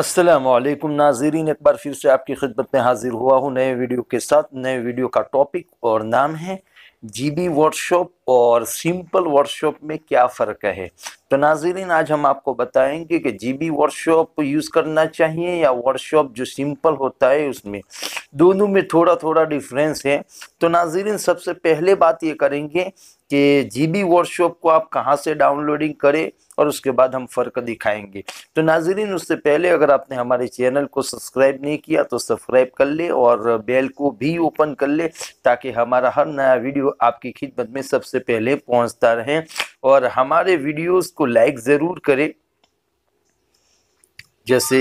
अस्सलामुअलैकुम नाज़रीन, एक बार फिर से आपकी खिदमत में हाजिर हुआ हूँ नए वीडियो के साथ। नए वीडियो का टॉपिक और नाम है जीबी वर्कशॉप और सिंपल वर्कशॉप में क्या फ़र्क है। तो नाज़रीन, आज हम आपको बताएंगे कि जीबी वर्कशॉप यूज़ करना चाहिए या वर्कशॉप जो सिंपल होता है उसमें, दोनों में थोड़ा थोड़ा डिफरेंस है। तो नाज़रीन, सबसे पहले बात ये करेंगे कि जीबी वर्कशॉप को आप कहाँ से डाउनलोडिंग करें और उसके बाद हम फ़र्क दिखाएंगे। तो नाज़रीन, उससे पहले अगर आपने हमारे चैनल को सब्सक्राइब नहीं किया तो सब्सक्राइब कर ले और बेल को भी ओपन कर ले, ताकि हमारा हर नया वीडियो आपकी खिदमत में सबसे पहले पहुंचता रहे। और हमारे वीडियोस को लाइक ज़रूर करें, जैसे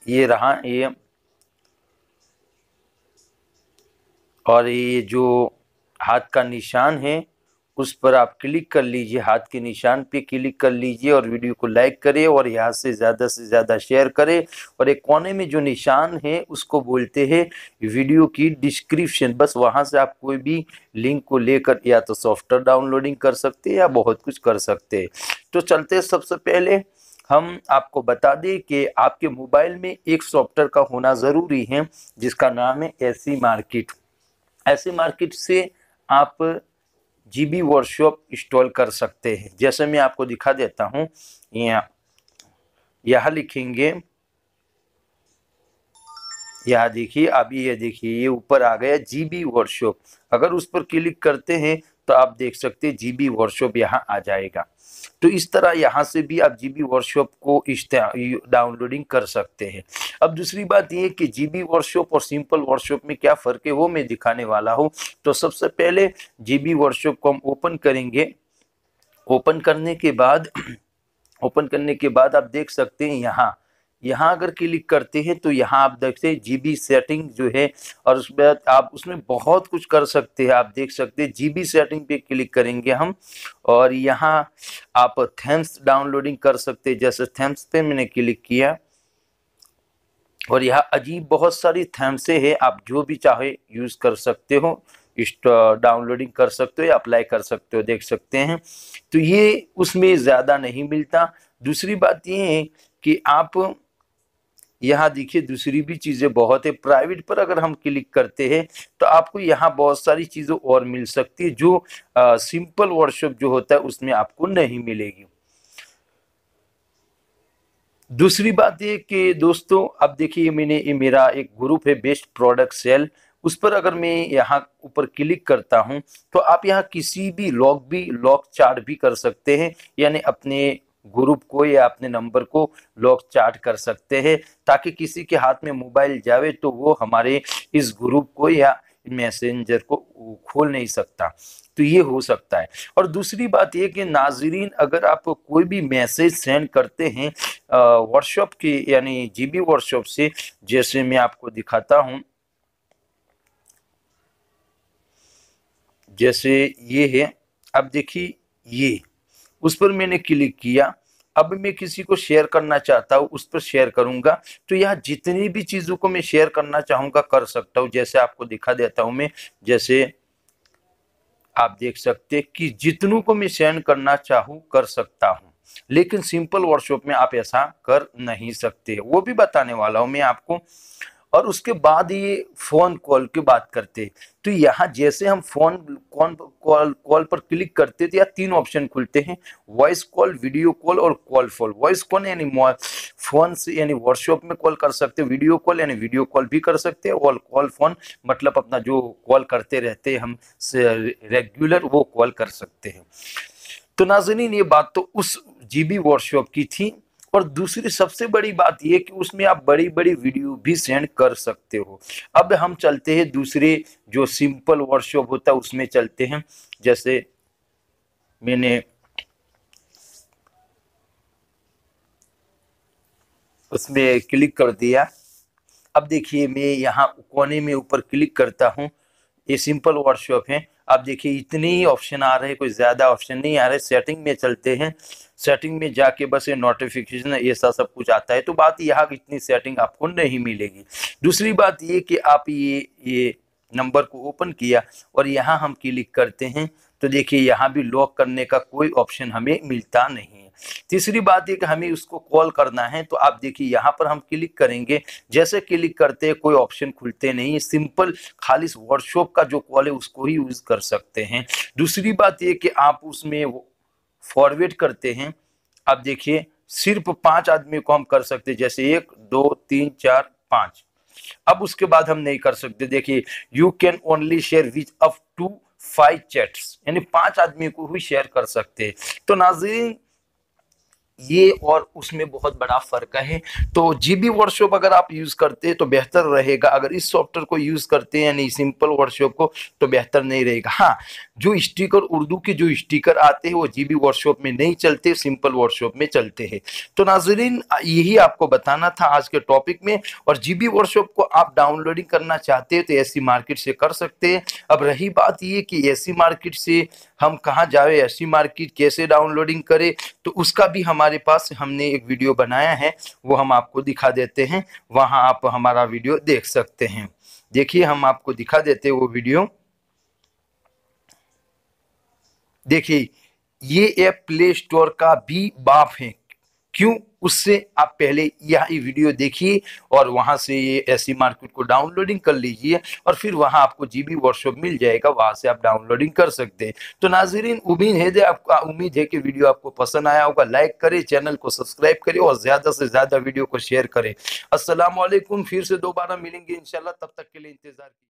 ये रहा ये, और ये जो हाथ का निशान है उस पर आप क्लिक कर लीजिए, हाथ के निशान पे क्लिक कर लीजिए और वीडियो को लाइक करें और यहाँ से ज़्यादा शेयर करें। और एक कोने में जो निशान है उसको बोलते हैं वीडियो की डिस्क्रिप्शन। बस वहाँ से आप कोई भी लिंक को लेकर या तो सॉफ्टवेयर डाउनलोडिंग कर सकते हैं या बहुत कुछ कर सकते हैं। तो चलते हैं, सबसे पहले हम आपको बता दें कि आपके मोबाइल में एक सॉफ्टवेयर का होना ज़रूरी है जिसका नाम है एसी मार्केट। ऐसे मार्केट से आप जीबी वर्कशॉप इंस्टॉल कर सकते हैं। जैसे मैं आपको दिखा देता हूँ, यहाँ लिखेंगे, यहाँ देखिए, अभी ये देखिए, ये ऊपर आ गया जीबी वर्कशॉप। अगर उस पर क्लिक करते हैं तो आप देख सकते हैं जीबी वर्कशॉप यहाँ आ जाएगा। तो इस तरह यहाँ से भी आप जीबी वर्कशॉप को डाउनलोडिंग कर सकते हैं। अब दूसरी बात ये कि जीबी वर्कशॉप और सिंपल वर्कशॉप में क्या फ़र्क है वो मैं दिखाने वाला हूँ। तो सबसे पहले जीबी वर्कशॉप को हम ओपन करेंगे। ओपन करने के बाद आप देख सकते हैं यहाँ अगर क्लिक करते हैं तो यहाँ आप देखते हैं जीबी सेटिंग जो है, और उसके बाद आप उसमें बहुत कुछ कर सकते हैं। आप देख सकते हैं जीबी सेटिंग पे क्लिक करेंगे हम, और यहाँ आप थीम्स डाउनलोडिंग कर सकते हैं। जैसे थीम्स पे मैंने क्लिक किया और यहाँ अजीब बहुत सारी थीम्स है, आप जो भी चाहे यूज़ कर सकते हो, डाउनलोडिंग कर सकते हो या अप्लाई कर सकते हो, देख सकते हैं। तो ये उसमें ज़्यादा नहीं मिलता। दूसरी बात ये है कि आप यहाँ देखिए, दूसरी भी चीज़ें बहुत है। प्राइवेट पर अगर हम क्लिक करते हैं तो आपको यहाँ बहुत सारी चीज़ें और मिल सकती है जो सिंपल वर्कशॉप जो होता है उसमें आपको नहीं मिलेगी। दूसरी बात ये कि दोस्तों, अब देखिए, ये मेरा एक ग्रुप है बेस्ट प्रोडक्ट सेल। उस पर अगर मैं यहाँ ऊपर क्लिक करता हूँ तो आप यहाँ किसी भी लॉक चार्ट भी कर सकते हैं, यानी अपने ग्रुप को या अपने नंबर को लॉक चार्ट कर सकते हैं, ताकि किसी के हाथ में मोबाइल जावे तो वो हमारे इस ग्रुप को या मैसेंजर को खोल नहीं सकता। तो ये हो सकता है। और दूसरी बात ये कि नाजरीन, अगर आप कोई भी मैसेज सेंड करते हैं वर्कशॉप की यानी जीबी वर्कशॉप से, जैसे मैं आपको दिखाता हूं, जैसे ये है, अब देखिए, ये उस पर मैंने क्लिक किया। अब मैं किसी को शेयर करना चाहता हूँ, उस पर शेयर करूंगा तो यहाँ जितनी भी चीजों को मैं शेयर करना चाहूंगा कर सकता हूँ। जैसे आपको दिखा देता हूं मैं, जैसे आप देख सकते हैं कि जितनों को मैं सेंड करना चाहूँ कर सकता हूँ, लेकिन सिंपल वर्कशॉप में आप ऐसा कर नहीं सकते, वो भी बताने वाला हूँ मैं आपको। और उसके बाद ये फोन कॉल की बात करते हैं, तो यहाँ जैसे हम फोन कॉल पर क्लिक करते थे, या तीन ऑप्शन खुलते हैं, वॉइस कॉल, वीडियो कॉल और कॉल फॉल। वॉइस कॉल यानी फोन से यानी वर्कशॉप में कॉल कर सकते हैं, वीडियो कॉल यानी वीडियो कॉल भी कर सकते हैं, और कॉल फोन मतलब अपना जो कॉल करते रहते हैं हम रेगुलर, वो कॉल कर सकते हैं। तो नाज़रीन, ये बात तो उस जीबी वर्कशॉप की थी। और दूसरी सबसे बड़ी बात ये कि उसमें आप बड़ी बड़ी वीडियो भी सेंड कर सकते हो। अब हम चलते हैं दूसरे जो सिंपल वर्कशॉप होता है उसमें चलते हैं। जैसे मैंने उसमें क्लिक कर दिया। अब देखिए, मैं यहाँ कोने में ऊपर क्लिक करता हूँ, ये सिंपल वर्कशॉप है। आप देखिए, इतने ही ऑप्शन आ रहे हैं, कोई ज़्यादा ऑप्शन नहीं आ रहे। सेटिंग में चलते हैं, सेटिंग में जाके बस ये नोटिफिकेशन ऐसा सब कुछ आता है। तो बात यहाँ इतनी सेटिंग आपको नहीं मिलेगी। दूसरी बात ये कि आप ये नंबर को ओपन किया और यहाँ हम क्लिक करते हैं तो देखिए यहाँ भी लॉक करने का कोई ऑप्शन हमें मिलता नहीं है। तीसरी बात ये कि हमें उसको कॉल करना है, तो आप देखिए यहाँ पर हम क्लिक करेंगे, जैसे क्लिक करते हैं कोई ऑप्शन खुलते नहीं, सिंपल खाली वर्कशॉप का जो कॉल है उसको ही यूज कर सकते हैं। दूसरी बात ये कि आप उसमें फॉरवर्ड करते हैं, अब देखिए सिर्फ 5 आदमी को हम कर सकते हैं, जैसे 1 2 3 4 5। अब उसके बाद हम नहीं कर सकते, देखिए you can only share with up to 5 chats, यानी 5 आदमी को ही शेयर कर सकते हैं। तो नाज़रीन ये और उसमें बहुत बड़ा फर्क है। तो जीबी वर्कशॉप अगर आप यूज करते हैं तो बेहतर रहेगा, अगर इस सॉफ्टवेयर को यूज करते हैं यानी सिंपल वर्कशॉप को तो बेहतर नहीं रहेगा। हाँ, जो स्टिकर उर्दू के जो स्टिकर आते हैं वो जीबी वर्कशॉप में नहीं चलते, सिंपल वर्कशॉप में चलते हैं। तो नाजरीन यही आपको बताना था आज के टॉपिक में। और जीबी वर्कशॉप को आप डाउनलोडिंग करना चाहते हैं तो एसी मार्केट से कर सकते हैं। अब रही बात ये कि एसी मार्केट से हम कहाँ जाए, एसी मार्केट कैसे डाउनलोडिंग करें, तो उसका भी हमारे पास हमने एक वीडियो बनाया है, वो हम आपको दिखा देते हैं, वहां आप हमारा वीडियो देख सकते हैं। देखिए हम आपको दिखा देते हैं वो वीडियो। देखिए ये ऐप प्ले स्टोर का भी बाप है, क्यों, उससे आप पहले यह वीडियो देखिए और वहां से ये एसी मार्केट को डाउनलोडिंग कर लीजिए और फिर वहां आपको जीबी वर्कशॉप मिल जाएगा, वहां से आप डाउनलोडिंग कर सकते हैं। तो नाजरीन उम्मीद है कि वीडियो आपको पसंद आया होगा। लाइक करें, चैनल को सब्सक्राइब करें और ज्यादा से ज्यादा वीडियो को शेयर करें। अस्सलाम वालेकुम, फिर से दोबारा मिलेंगे इंशाल्लाह, तब तक के लिए इंतजार कीजिए।